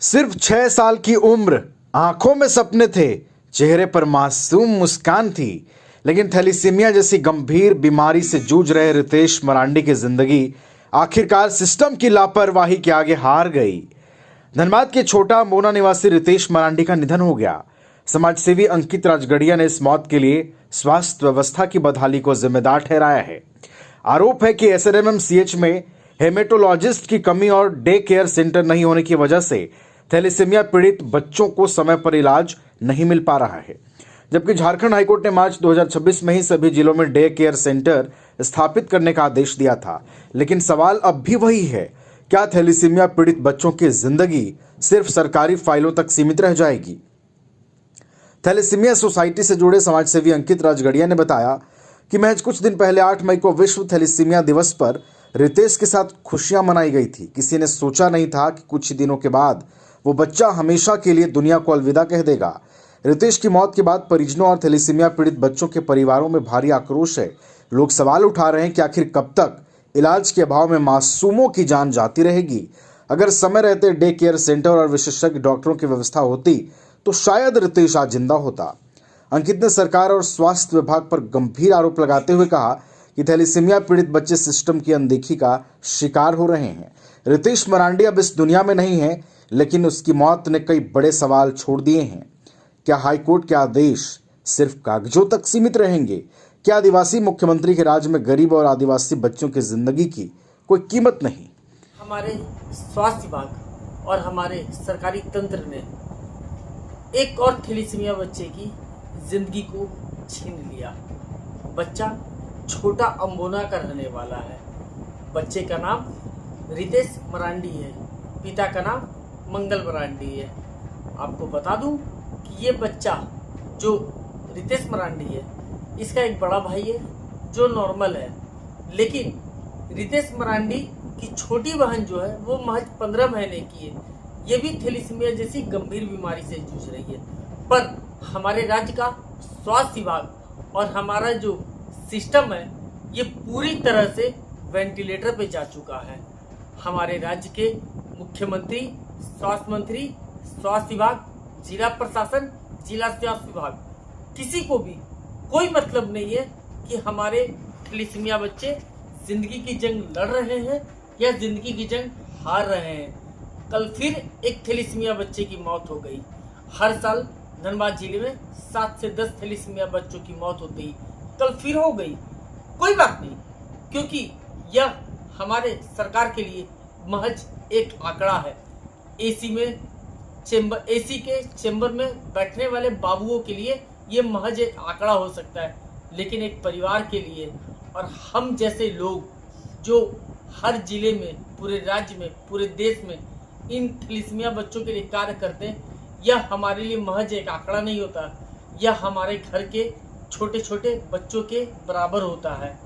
सिर्फ 6 साल की उम्र, आंखों में सपने थे, चेहरे पर मासूम मुस्कान थी। लेकिन थैलीसीमिया जैसी गंभीर बीमारी से जूझ रहे रितेश मरांडी की जिंदगी आखिरकार सिस्टम की लापरवाही के आगे हार गई। धनबाद के छोटा मोना निवासी रितेश मरांडी का निधन हो गया। समाजसेवी अंकित राजगढ़िया ने इस मौत के लिए स्वास्थ्य व्यवस्था की बदहाली को जिम्मेदार ठहराया है। आरोप है कि एसएनएमसीएच में हेमेटोलॉजिस्ट की कमी और डे केयर सेंटर नहीं होने की वजह से थैलीसीमिया पीड़ित बच्चों को समय पर इलाज नहीं मिल पा रहा है। जबकि झारखंड हाईकोर्ट ने मार्च 2026 में ही सभी जिलों में डे केयर सेंटर स्थापित करने का आदेश दिया था। लेकिन सवाल अब भी वही है, क्या थैलीसीमिया पीड़ित बच्चों की जिंदगी सिर्फ सरकारी फाइलों तक सीमित रह जाएगी? थैलीसीमिया सोसाइटी से जुड़े समाजसेवी अंकित राजगढ़िया ने बताया कि महज कुछ दिन पहले 8 मई को विश्व थैलीसीमिया दिवस पर रितेश के साथ खुशियां मनाई गई थी। किसी ने सोचा नहीं था कि कुछ ही दिनों के बाद वो बच्चा हमेशा के लिए दुनिया को अलविदा कह देगा। रितेश की मौत के बाद परिजनों और थैलीसीमिया पीड़ित बच्चों के परिवारों में भारी आक्रोश है। लोग सवाल उठा रहे हैं कि आखिर कब तक इलाज के अभाव में मासूमों की जान जाती रहेगी। अगर समय रहते डे केयर सेंटर और विशेषज्ञ डॉक्टरों की व्यवस्था होती तो शायद रितेश आज जिंदा होता। अंकित ने सरकार और स्वास्थ्य विभाग पर गंभीर आरोप लगाते हुए कहा कि थैलीसीमिया पीड़ित बच्चे सिस्टम की अनदेखी का शिकार हो रहे हैं। रितेश मरांडी अब इस दुनिया में नहीं है, लेकिन उसकी मौत ने कई बड़े सवाल छोड़ दिए हैं। क्या हाईकोर्ट के आदेश सिर्फ कागजों तक सीमित रहेंगे? क्या आदिवासी मुख्यमंत्री के राज में गरीब और आदिवासी बच्चों की जिंदगी की कोई कीमत नहीं? हमारे स्वास्थ्य विभाग और हमारे सरकारी तंत्र ने एक और थैलीसीमिया बच्चे की जिंदगी को छीन लिया। बच्चा छोटा अम्बोना का रहने वाला है। बच्चे का नाम रितेश मरांडी है, पिता का नाम मंगल मरांडी है। आपको बता दूं कि ये बच्चा जो रितेश मरांडी है, इसका एक बड़ा भाई है जो नॉर्मल है, लेकिन रितेश मरांडी की छोटी बहन जो है वो महज 15 महीने की है। ये भी थैलीसीमिया जैसी गंभीर बीमारी से जूझ रही है। पर हमारे राज्य का स्वास्थ्य विभाग और हमारा जो सिस्टम है ये पूरी तरह से वेंटिलेटर पे जा चुका है। हमारे राज्य के मुख्यमंत्री, स्वास्थ्य मंत्री, स्वास्थ्य विभाग, जिला प्रशासन, जिला स्वास्थ्य विभाग, किसी को भी कोई मतलब नहीं है कि हमारे थैलीसीमिया बच्चे जिंदगी की जंग लड़ रहे हैं या जिंदगी की जंग हार रहे हैं। कल फिर एक थैलीसीमिया बच्चे की मौत हो गई। हर साल धनबाद जिले में 7 से 10 थैलीसीमिया बच्चों की मौत होती है, कल फिर हो गई। कोई बात नहीं, क्योंकि यह हमारे सरकार के लिए महज एक आंकड़ा है। एसी के चेंबर में बैठने वाले बाबुओं के लिए ये महज एक आंकड़ा हो सकता है, लेकिन एक परिवार के लिए और हम जैसे लोग जो हर जिले में, पूरे राज्य में, पूरे देश में इन थैलीसीमिया बच्चों के लिए कार्य करते हैं, यह हमारे लिए महज एक आंकड़ा नहीं होता, यह हमारे घर के छोटे छोटे बच्चों के बराबर होता है।